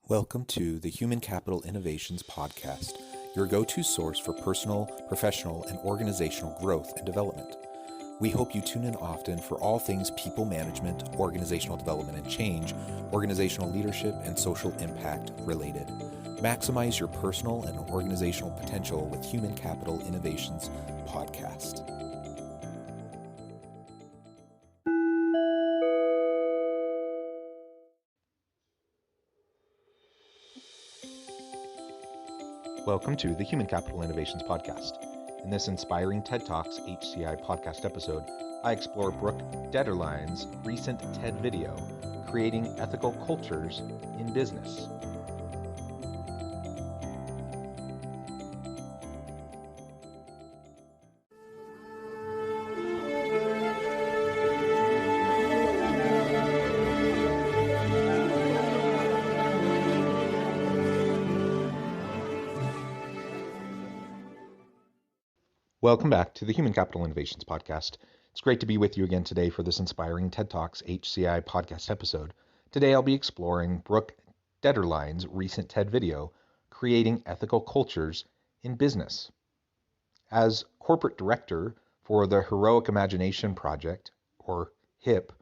Welcome to the Human Capital Innovations Podcast, your go-to source for personal, professional, and organizational growth and development. We hope you tune in often for all things people management, organizational development and change, organizational leadership, and social impact related. Maximize your personal and organizational potential with Human Capital Innovations Podcast. Welcome to the Human Capital Innovations Podcast. In this inspiring TED Talks HCI podcast episode, I explore Brooke Deterline's recent TED video, Creating Ethical Cultures in Business. Welcome back to the Human Capital Innovations Podcast. It's great to be with you again today for this inspiring TED Talks HCI podcast episode. Today I'll be exploring Brooke Deterline's recent TED video, Creating Ethical Cultures in Business. As corporate director for the Heroic Imagination Project, or HIP,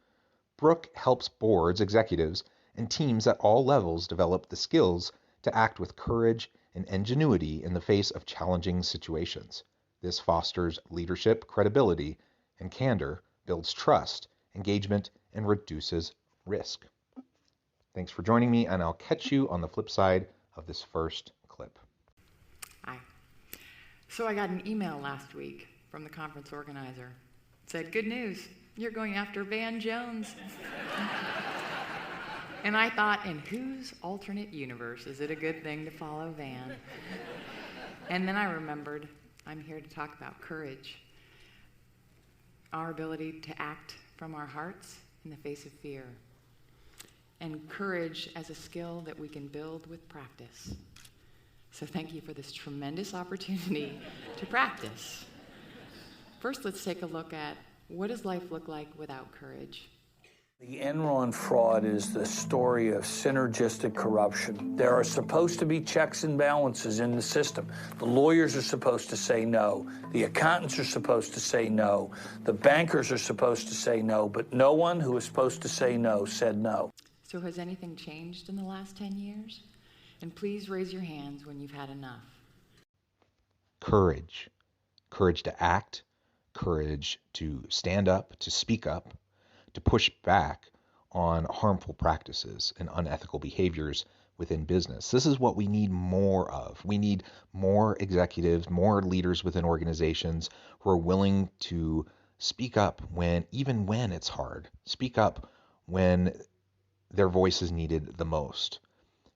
Brooke helps boards, executives, and teams at all levels develop the skills to act with courage and ingenuity in the face of challenging situations. This fosters leadership, credibility, and candor, builds trust, engagement, and reduces risk. Thanks for joining me, and I'll catch you on the flip side of this first clip. Hi. So I got an email last week from the conference organizer. It said, "Good news, you're going after Van Jones." And I thought, in whose alternate universe is it a good thing to follow Van? And then I remembered, I'm here to talk about courage, our ability to act from our hearts in the face of fear, and courage as a skill that we can build with practice. So thank you for this tremendous opportunity to practice. First, let's take a look at what does life look like without courage? The Enron fraud is the story of synergistic corruption. There are supposed to be checks and balances in the system. The lawyers are supposed to say no. The accountants are supposed to say no. The bankers are supposed to say no, but no one who was supposed to say no said no. So has anything changed in the last 10 years? And please raise your hands when you've had enough. Courage. Courage to act, courage to stand up, to speak up, to push back on harmful practices and unethical behaviors within business. This is what we need more of. We need more executives, more leaders within organizations who are willing to speak up even when it's hard. Speak up when their voice is needed the most.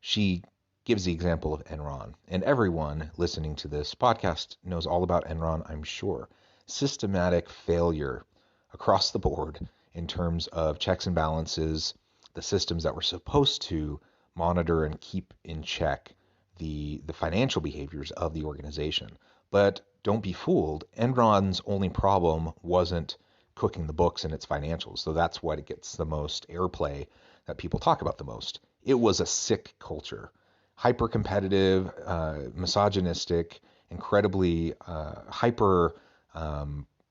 She gives the example of Enron, and everyone listening to this podcast knows all about Enron, I'm sure. Systematic failure across the board in terms of checks and balances, the systems that were supposed to monitor and keep in check the financial behaviors of the organization. But don't be fooled, Enron's only problem wasn't cooking the books and its financials, so that's what it gets the most airplay that people talk about the most. It was a sick culture, hyper-competitive, misogynistic, incredibly hyper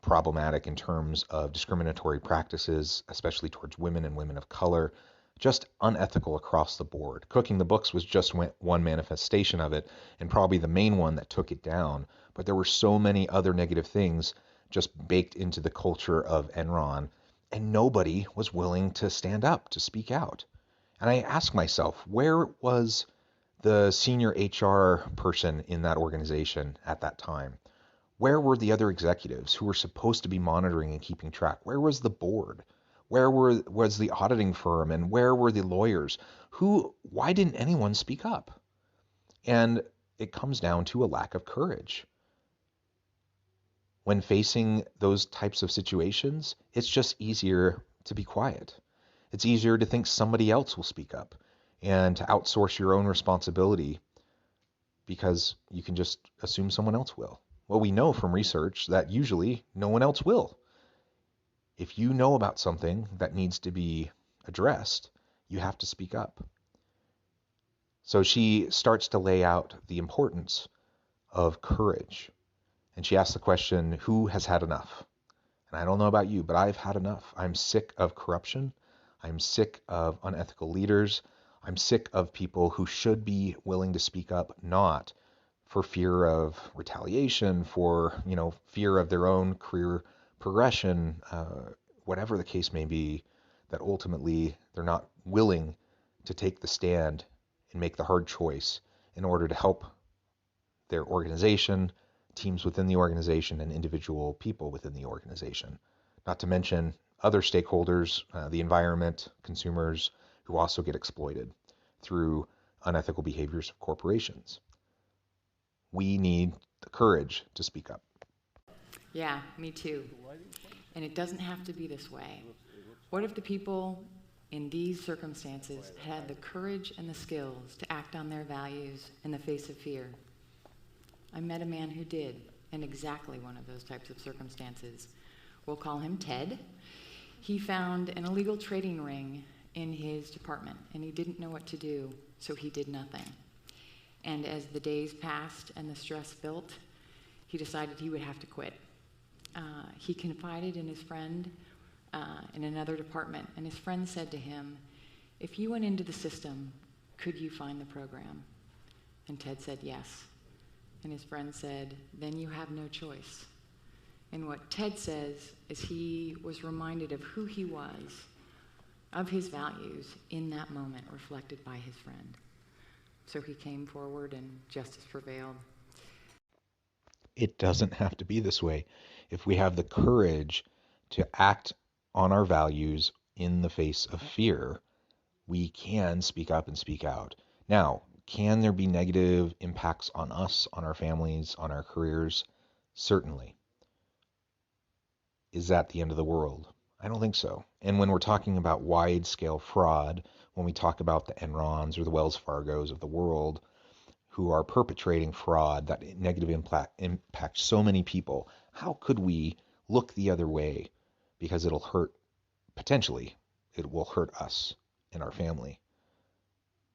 problematic in terms of discriminatory practices, especially towards women and women of color, just unethical across the board. Cooking the books was just one manifestation of it, and probably the main one that took it down. But there were so many other negative things just baked into the culture of Enron, and nobody was willing to stand up, to speak out. And I ask myself, where was the senior HR person in that organization at that time? Where were the other executives who were supposed to be monitoring and keeping track? Where was the board? Where was the auditing firm? And where were the lawyers? Why didn't anyone speak up? And it comes down to a lack of courage. When facing those types of situations, it's just easier to be quiet. It's easier to think somebody else will speak up and to outsource your own responsibility because you can just assume someone else will. Well, we know from research that usually no one else will. If you know about something that needs to be addressed, you have to speak up. So she starts to lay out the importance of courage. And she asks the question, who has had enough? And I don't know about you, but I've had enough. I'm sick of corruption. I'm sick of unethical leaders. I'm sick of people who should be willing to speak up, not for fear of retaliation, for, fear of their own career progression, whatever the case may be, that ultimately they're not willing to take the stand and make the hard choice in order to help their organization, teams within the organization, and individual people within the organization. Not to mention other stakeholders, the environment, consumers, who also get exploited through unethical behaviors of corporations. We need the courage to speak up. Yeah, me too. And it doesn't have to be this way. What if the people in these circumstances had the courage and the skills to act on their values in the face of fear? I met a man who did, in exactly one of those types of circumstances. We'll call him Ted. He found an illegal trading ring in his department, and he didn't know what to do, so he did nothing. And as the days passed and the stress built, he decided he would have to quit. He confided in his friend in another department, and his friend said to him, "If you went into the system, could you find the program?" And Ted said yes. And his friend said, "Then you have no choice." And what Ted says is he was reminded of who he was, of his values in that moment reflected by his friend. So he came forward and justice prevailed. It doesn't have to be this way. If we have the courage to act on our values in the face of fear, we can speak up and speak out. Now, can there be negative impacts on us, on our families, on our careers? Certainly. Is that the end of the world? I don't think so. And when we're talking about wide-scale fraud, when we talk about the Enrons or the Wells Fargos of the world who are perpetrating fraud that negative impacts so many people, how could we look the other way because it'll hurt, potentially, it will hurt us and our family?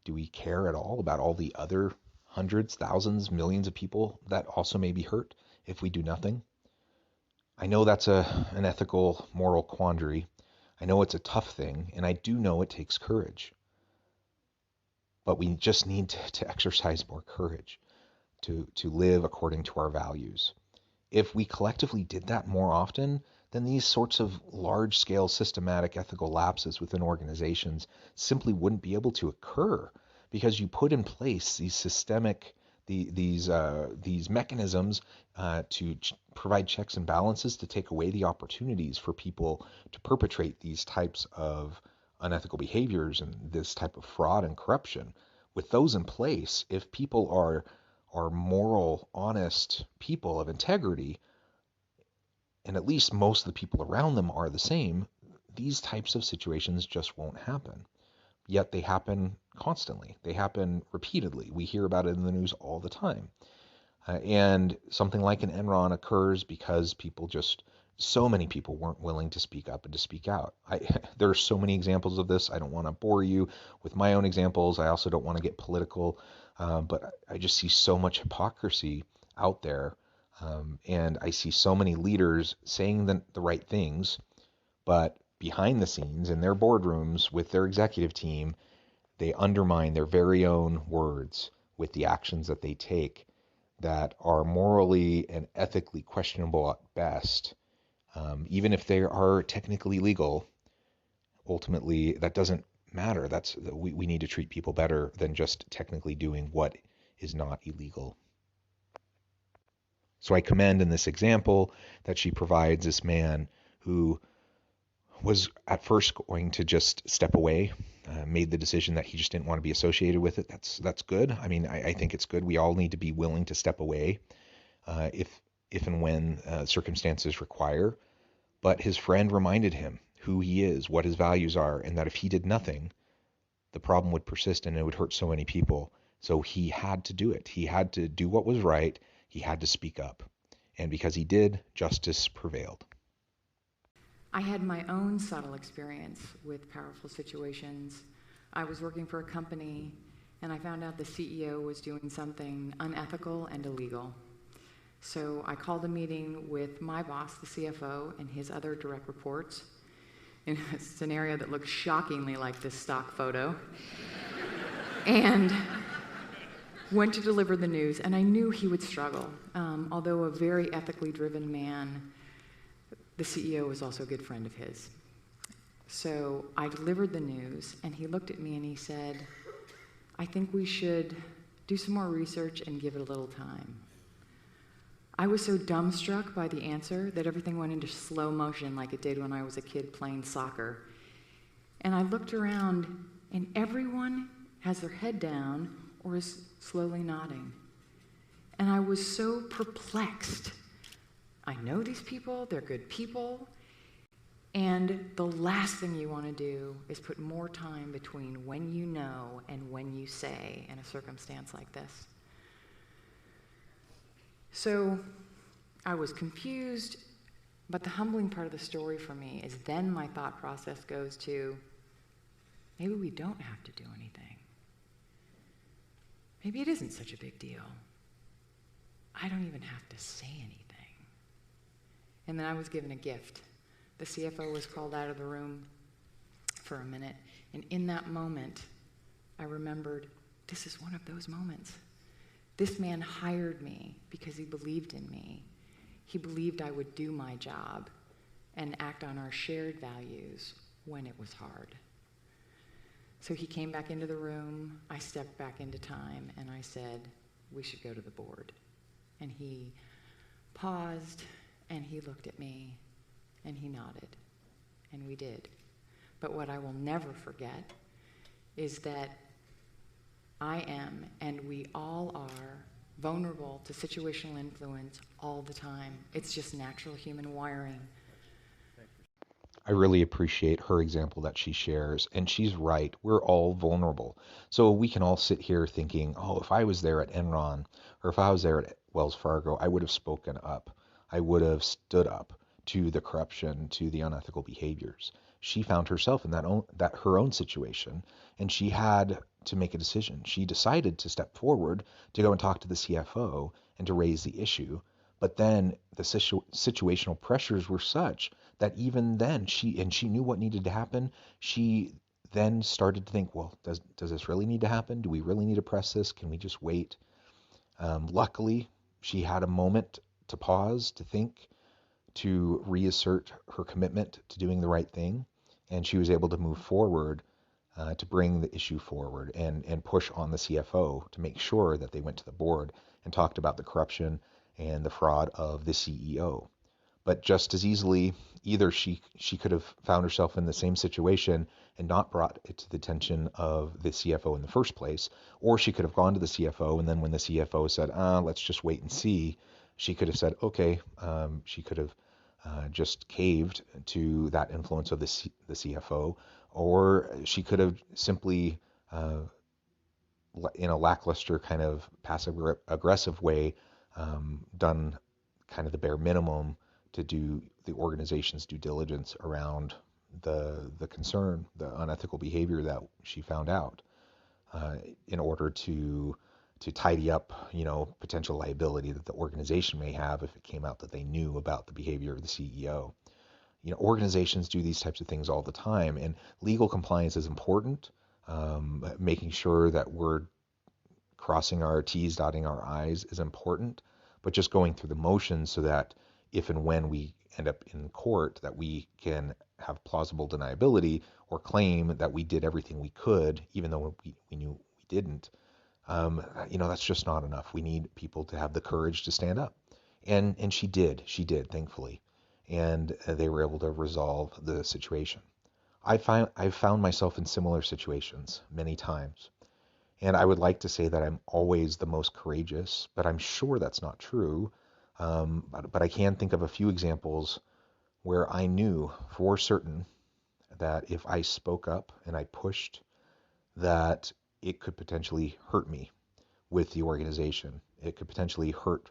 Do we care at all about all the other hundreds, thousands, millions of people that also may be hurt if we do nothing? I know that's an ethical, moral quandary. I know it's a tough thing, and I do know it takes courage. But we just need to exercise more courage to live according to our values. If we collectively did that more often, then these sorts of large-scale systematic ethical lapses within organizations simply wouldn't be able to occur, because you put in place these systemic these mechanisms to provide checks and balances to take away the opportunities for people to perpetrate these types of unethical behaviors and this type of fraud and corruption. With those in place, if people are moral, honest people of integrity, and at least most of the people around them are the same, these types of situations just won't happen. Yet they happen constantly. They happen repeatedly. We hear about it in the news all the time. And something like an Enron occurs because so many people weren't willing to speak up and to speak out. There are so many examples of this. I don't want to bore you with my own examples. I also don't want to get political, but I just see so much hypocrisy out there. And I see so many leaders saying the right things, but behind the scenes in their boardrooms with their executive team, they undermine their very own words with the actions that they take that are morally and ethically questionable at best. Even if they are technically legal, ultimately that doesn't matter. We need to treat people better than just technically doing what is not illegal. So I commend in this example that she provides this man who was at first going to just step away, made the decision that he just didn't want to be associated with it. That's good. I mean, I think it's good. We all need to be willing to step away if and when circumstances require. But his friend reminded him who he is, what his values are, and that if he did nothing, the problem would persist and it would hurt so many people. So he had to do it. He had to do what was right. He had to speak up. And because he did, justice prevailed. I had my own subtle experience with powerful situations. I was working for a company, and I found out the CEO was doing something unethical and illegal. So I called a meeting with my boss, the CFO, and his other direct reports in a scenario that looked shockingly like this stock photo, and went to deliver the news, and I knew he would struggle. Although a very ethically driven man, the CEO was also a good friend of his. So I delivered the news, and he looked at me and he said, "I think we should do some more research and give it a little time." I was so dumbstruck by the answer that everything went into slow motion like it did when I was a kid playing soccer. And I looked around, and everyone has their head down or is slowly nodding. And I was so perplexed. I know these people, they're good people, and the last thing you want to do is put more time between when you know and when you say in a circumstance like this. So I was confused, but the humbling part of the story for me is then my thought process goes to, maybe we don't have to do anything. Maybe it isn't such a big deal. I don't even have to say anything. And then I was given a gift. The CFO was called out of the room for a minute, and in that moment, I remembered, this is one of those moments. This man hired me because he believed in me. He believed I would do my job and act on our shared values when it was hard. So he came back into the room, I stepped back into time, and I said, we should go to the board. And he paused, and he looked at me, and he nodded, and we did. But what I will never forget is that I am, and we all are, vulnerable to situational influence all the time. It's just natural human wiring. I really appreciate her example that she shares, and she's right. We're all vulnerable. So we can all sit here thinking, oh, if I was there at Enron, or if I was there at Wells Fargo, I would have spoken up. I would have stood up to the corruption, to the unethical behaviors. She found herself in that her own situation, and she had to make a decision. She decided to step forward to go and talk to the CFO and to raise the issue. But then the situational pressures were such that even then she knew what needed to happen. She then started to think, well, does this really need to happen? Do we really need to press this? Can we just wait? Luckily, she had a moment to pause, to think, to reassert her commitment to doing the right thing, and she was able to move forward to bring the issue forward and push on the CFO to make sure that they went to the board and talked about the corruption and the fraud of the CEO. But just as easily, either she could have found herself in the same situation and not brought it to the attention of the CFO in the first place, or she could have gone to the CFO, and then when the CFO said, let's just wait and see, she could have said, okay. She could have just caved to that influence of the CFO, or she could have simply, in a lackluster kind of passive-aggressive way, done kind of the bare minimum to do the organization's due diligence around the concern, the unethical behavior that she found out, in order to tidy up, potential liability that the organization may have if it came out that they knew about the behavior of the CEO. Organizations do these types of things all the time, and legal compliance is important. Making sure that we're crossing our T's, dotting our I's is important, but just going through the motions so that if and when we end up in court, that we can have plausible deniability or claim that we did everything we could, even though we knew we didn't. That's just not enough. We need people to have the courage to stand up. And she did, thankfully. And they were able to resolve the situation. I've found myself in similar situations many times. And I would like to say that I'm always the most courageous, but I'm sure that's not true. But I can think of a few examples where I knew for certain that if I spoke up and I pushed, that it could potentially hurt me with the organization. It could potentially hurt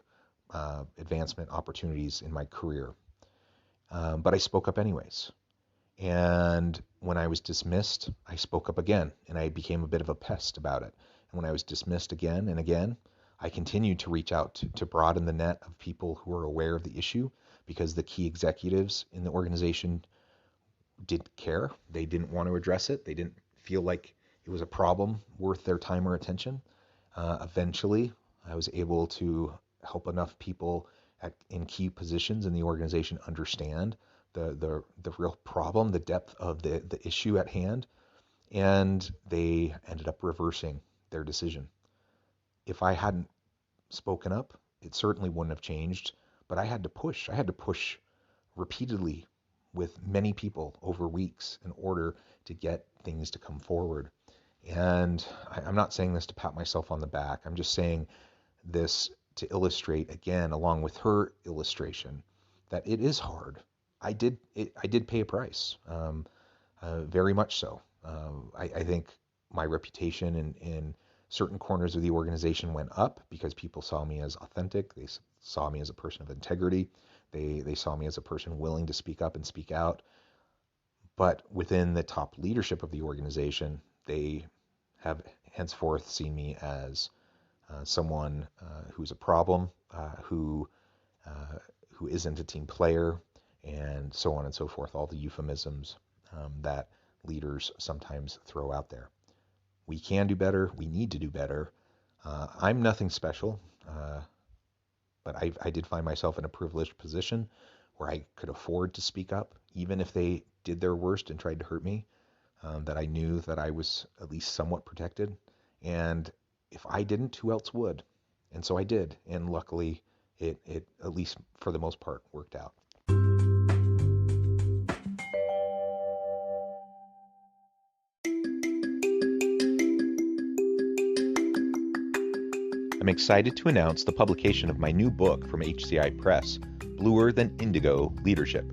advancement opportunities in my career. But I spoke up anyways. And when I was dismissed, I spoke up again, and I became a bit of a pest about it. And when I was dismissed again and again, I continued to reach out to broaden the net of people who are aware of the issue, because the key executives in the organization didn't care. They didn't want to address it. They didn't feel like it was a problem worth their time or attention. Eventually, I was able to help enough people in key positions in the organization understand the real problem, the depth of the issue at hand, and they ended up reversing their decision. If I hadn't spoken up, it certainly wouldn't have changed, but I had to push. I had to push repeatedly with many people over weeks in order to get things to come forward. And I'm not saying this to pat myself on the back. I'm just saying this to illustrate, again, along with her illustration, that it is hard. I did pay a price, very much so. I think my reputation in certain corners of the organization went up because people saw me as authentic. They saw me as a person of integrity. They saw me as a person willing to speak up and speak out. But within the top leadership of the organization, they have henceforth seen me as someone who's a problem, who isn't a team player, and so on and so forth. All the euphemisms that leaders sometimes throw out there. We can do better. We need to do better. I'm nothing special, but I did find myself in a privileged position where I could afford to speak up, even if they did their worst and tried to hurt me, that I knew that I was at least somewhat protected. And if I didn't, who else would? And so I did. And luckily, it at least for the most part, worked out. I'm excited to announce the publication of my new book from HCI Press, Bluer Than Indigo Leadership: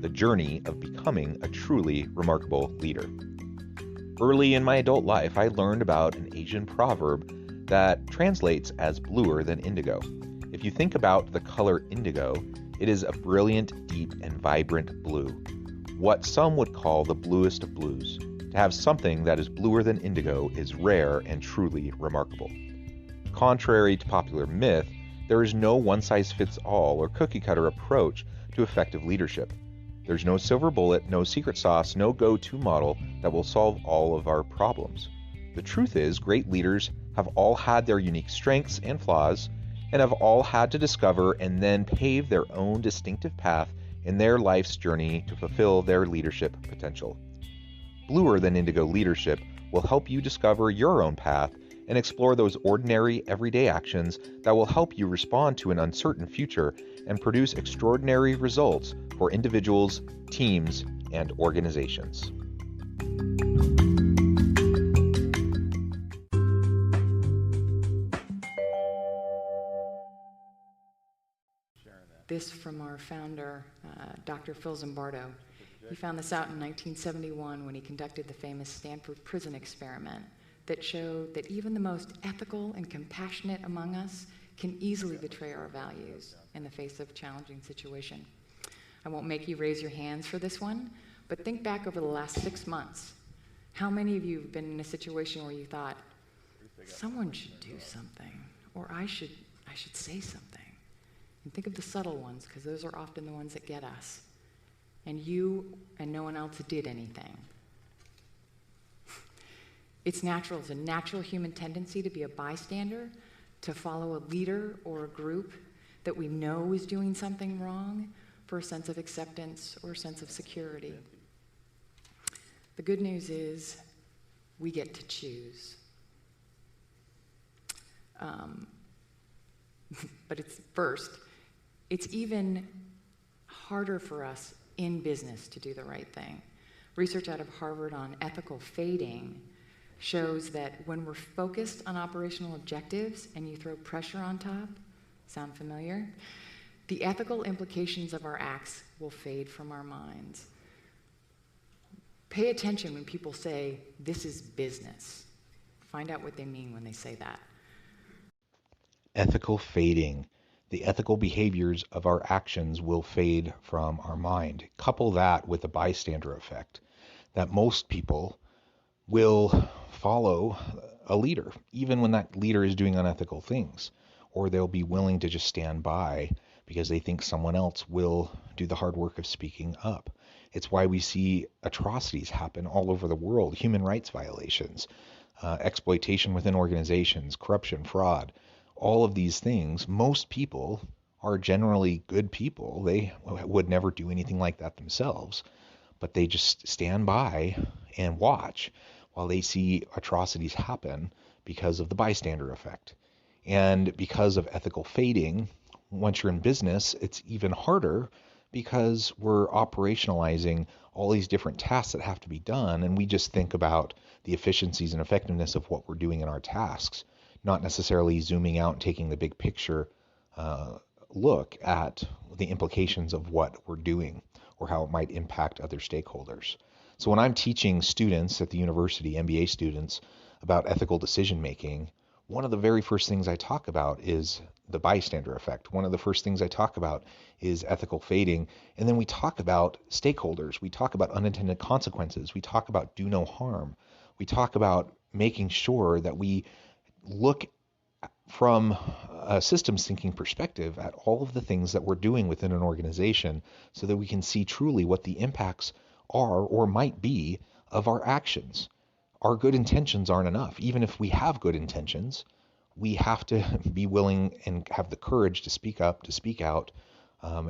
The Journey of Becoming a Truly Remarkable Leader. Early in my adult life, I learned about an Asian proverb that translates as bluer than indigo. If you think about the color indigo, it is a brilliant, deep, and vibrant blue, what some would call the bluest of blues. To have something that is bluer than indigo is rare and truly remarkable. Contrary to popular myth, there is no one-size-fits-all or cookie-cutter approach to effective leadership. There's no silver bullet, no secret sauce, no go-to model that will solve all of our problems. The truth is, great leaders have all had their unique strengths and flaws, and have all had to discover and then pave their own distinctive path in their life's journey to fulfill their leadership potential. Bluer Than Indigo Leadership will help you discover your own path and explore those ordinary, everyday actions that will help you respond to an uncertain future and produce extraordinary results for individuals, teams, and organizations. This from our founder, Dr. Phil Zimbardo. He found this out in 1971 when he conducted the famous Stanford prison experiment that showed that even the most ethical and compassionate among us can easily betray our values in the face of a challenging situation. I won't make you raise your hands for this one, but think back over the last 6 months. How many of you have been in a situation where you thought, someone should do something, or I should say something? And think of the subtle ones, because those are often the ones that get us. And you and no one else did anything. It's natural. It's a natural human tendency to be a bystander, to follow a leader or a group that we know is doing something wrong for a sense of acceptance or a sense of security. The good news is we get to choose. But it's even harder for us in business to do the right thing. Research out of Harvard on ethical fading shows that when we're focused on operational objectives and you throw pressure on top, sound familiar? The ethical implications of our acts will fade from our minds. Pay attention when people say, this is business. Find out what they mean when they say that. Ethical fading. The ethical behaviors of our actions will fade from our mind. Couple that with the bystander effect, that most people will follow a leader, even when that leader is doing unethical things, or they'll be willing to just stand by because they think someone else will do the hard work of speaking up. It's why we see atrocities happen all over the world, human rights violations, exploitation within organizations, corruption, fraud, all of these things. Most people are generally good people. They would never do anything like that themselves, but they just stand by and watch while they see atrocities happen because of the bystander effect. And because of ethical fading, once you're in business, it's even harder because we're operationalizing all these different tasks that have to be done, and we just think about the efficiencies and effectiveness of what we're doing in our tasks, not necessarily zooming out and taking the big picture look at the implications of what we're doing or how it might impact other stakeholders. So when I'm teaching students at the university, MBA students, about ethical decision making, one of the very first things I talk about is the bystander effect. One of the first things I talk about is ethical fading. And then we talk about stakeholders. We talk about unintended consequences. We talk about do no harm. We talk about making sure that we look from a systems thinking perspective at all of the things that we're doing within an organization so that we can see truly what the impacts are or might be of our actions. Our good intentions aren't enough. Even if we have good intentions, we have to be willing and have the courage to speak up, to speak out,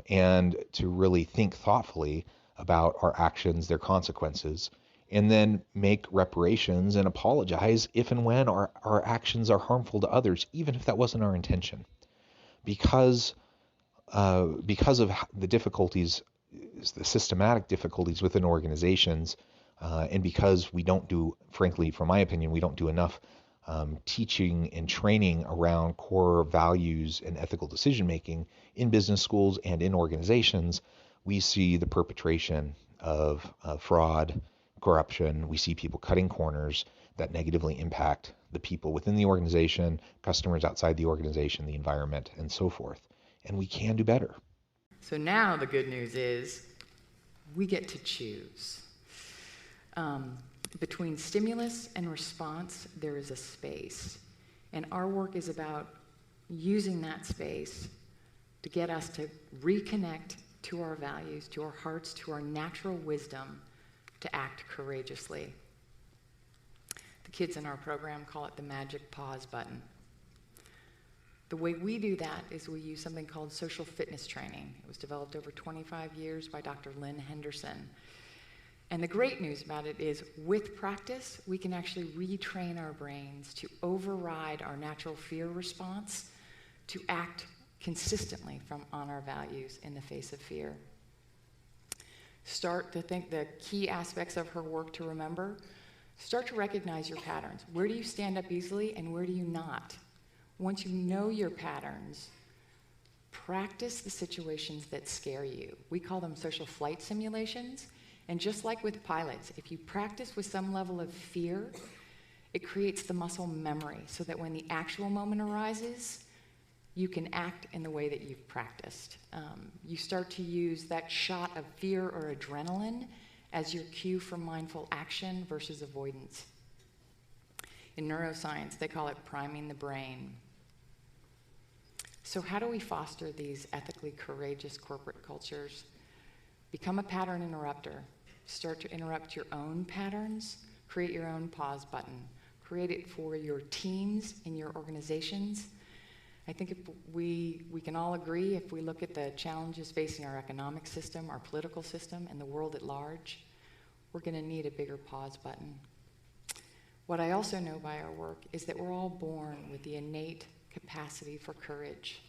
and to really think thoughtfully about our actions, their consequences, and then make reparations and apologize if and when our actions are harmful to others, even if that wasn't our intention. Because of the difficulties, the systematic difficulties within organizations, and because we don't do, frankly, from my opinion, we don't do enough teaching and training around core values and ethical decision making in business schools and in organizations, we see the perpetration of fraud, corruption. We see people cutting corners that negatively impact the people within the organization, customers outside the organization, the environment, and so forth. And we can do better. So now the good news is we get to choose. Between stimulus and response, there is a space. And our work is about using that space to get us to reconnect to our values, to our hearts, to our natural wisdom, to act courageously. The kids in our program call it the magic pause button. The way we do that is we use something called social fitness training. It was developed over 25 years by Dr. Lynn Henderson. And the great news about it is with practice, we can actually retrain our brains to override our natural fear response to act consistently on our values in the face of fear. Start to think the key aspects of her work to remember. Start to recognize your patterns. Where do you stand up easily and where do you not? Once you know your patterns, practice the situations that scare you. We call them social flight simulations. And just like with pilots, if you practice with some level of fear, it creates the muscle memory so that when the actual moment arises, you can act in the way that you've practiced. You start to use that shot of fear or adrenaline as your cue for mindful action versus avoidance. In neuroscience, they call it priming the brain. So how do we foster these ethically courageous corporate cultures? Become a pattern interrupter. Start to interrupt your own patterns. Create your own pause button. Create it for your teams in your organizations. I think if we can all agree, if we look at the challenges facing our economic system, our political system, and the world at large, we're going to need a bigger pause button. What I also know by our work is that we're all born with the innate capacity for courage.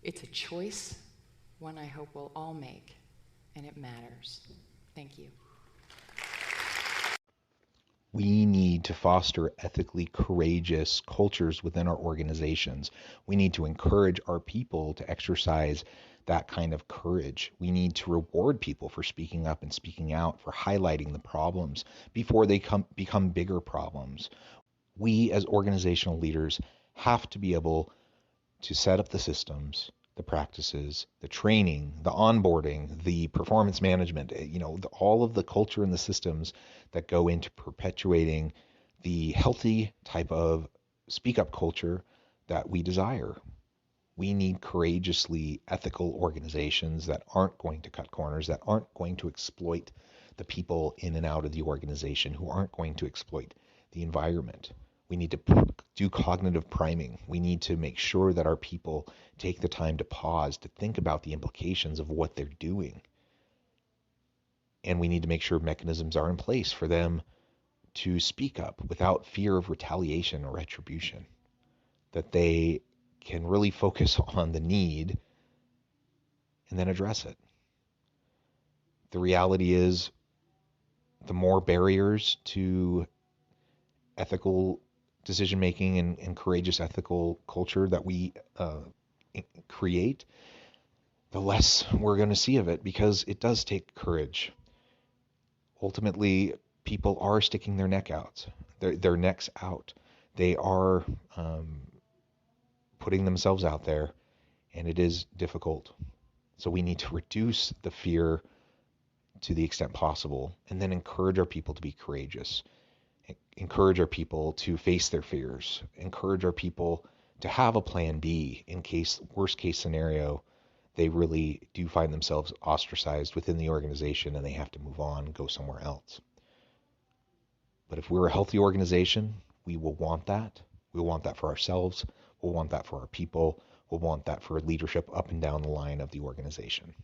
It's a choice, one I hope we'll all make, and it matters. Thank you. We need to foster ethically courageous cultures within our organizations. We need to encourage our people to exercise that kind of courage. We need to reward people for speaking up and speaking out, for highlighting the problems before they become bigger problems. We as organizational leaders have to be able to set up the systems, the practices, the training, the onboarding, the performance management, all of the culture and the systems that go into perpetuating the healthy type of speak up culture that we desire. We need courageously ethical organizations that aren't going to cut corners, that aren't going to exploit the people in and out of the organization, who aren't going to exploit the environment. We need to do cognitive priming. We need to make sure that our people take the time to pause, to think about the implications of what they're doing. And we need to make sure mechanisms are in place for them to speak up without fear of retaliation or retribution, that they can really focus on the need and then address it. The reality is, the more barriers to ethical decision making and courageous ethical culture that we create, the less we're going to see of it, because it does take courage. Ultimately, people are sticking their necks out. They are putting themselves out there, and it is difficult. So we need to reduce the fear to the extent possible, and then encourage our people to be courageous. Encourage our people to face their fears. Encourage our people to have a plan B in case, worst case scenario, they really do find themselves ostracized within the organization and they have to move on, go somewhere else. But if we're a healthy organization, we will want that. We'll want that for ourselves. We'll want that for our people. We'll want that for leadership up and down the line of the organization.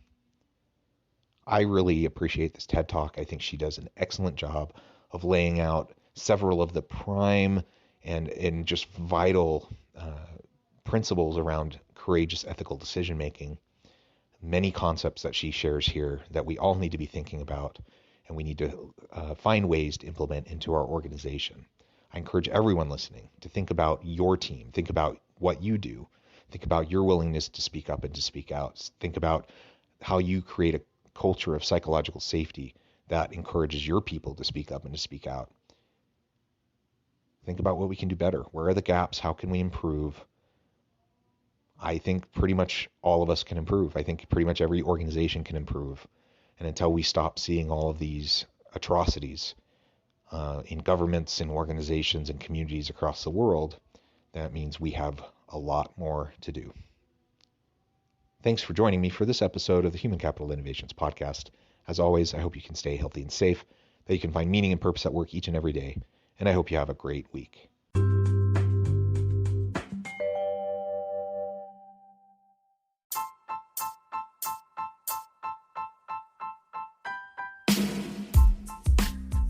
I really appreciate this TED Talk. I think she does an excellent job of laying out several of the prime and just vital principles around courageous ethical decision making. Many concepts that she shares here that we all need to be thinking about, and we need to find ways to implement into our organization. I encourage everyone listening to think about your team, think about what you do, think about your willingness to speak up and to speak out, think about how you create a culture of psychological safety that encourages your people to speak up and to speak out. Think about what we can do better. Where are the gaps? How can we improve? I think pretty much all of us can improve. I think pretty much every organization can improve. And until we stop seeing all of these atrocities in governments and organizations and communities across the world, that means we have a lot more to do. Thanks for joining me for this episode of the Human Capital Innovations Podcast. As always, I hope you can stay healthy and safe, that you can find meaning and purpose at work each and every day, and I hope you have a great week.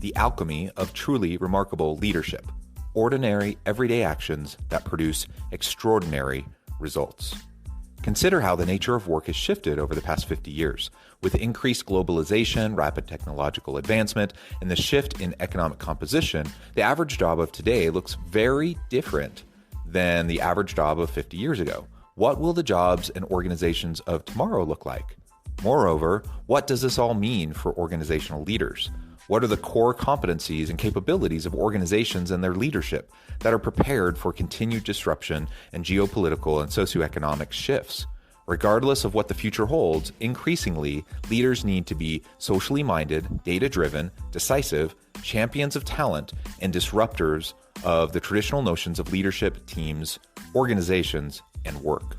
The alchemy of truly remarkable leadership. Ordinary, everyday actions that produce extraordinary results. Consider how the nature of work has shifted over the past 50 years. With increased globalization, rapid technological advancement, and the shift in economic composition, the average job of today looks very different than the average job of 50 years ago. What will the jobs and organizations of tomorrow look like? Moreover, what does this all mean for organizational leaders? What are the core competencies and capabilities of organizations and their leadership that are prepared for continued disruption and geopolitical and socioeconomic shifts? Regardless of what the future holds, increasingly, leaders need to be socially minded, data-driven, decisive, champions of talent, and disruptors of the traditional notions of leadership, teams, organizations, and work.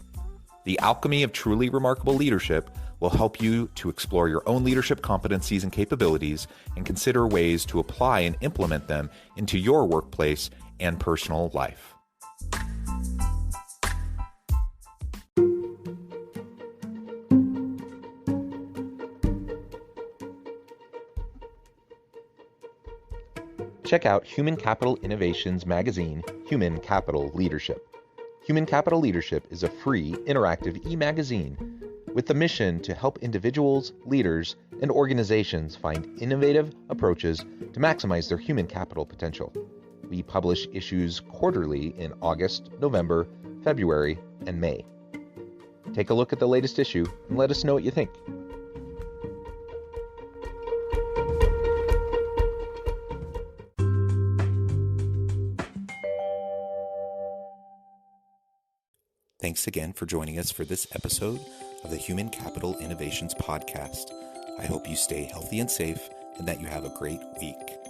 The alchemy of truly remarkable leadership will help you to explore your own leadership competencies and capabilities and consider ways to apply and implement them into your workplace and personal life. Check out Human Capital Innovations magazine, Human Capital Leadership. Human Capital Leadership is a free, interactive e-magazine with the mission to help individuals, leaders, and organizations find innovative approaches to maximize their human capital potential. We publish issues quarterly in August, November, February, and May. Take a look at the latest issue and let us know what you think. Thanks again for joining us for this episode of the Human Capital Innovations Podcast. I hope you stay healthy and safe and that you have a great week.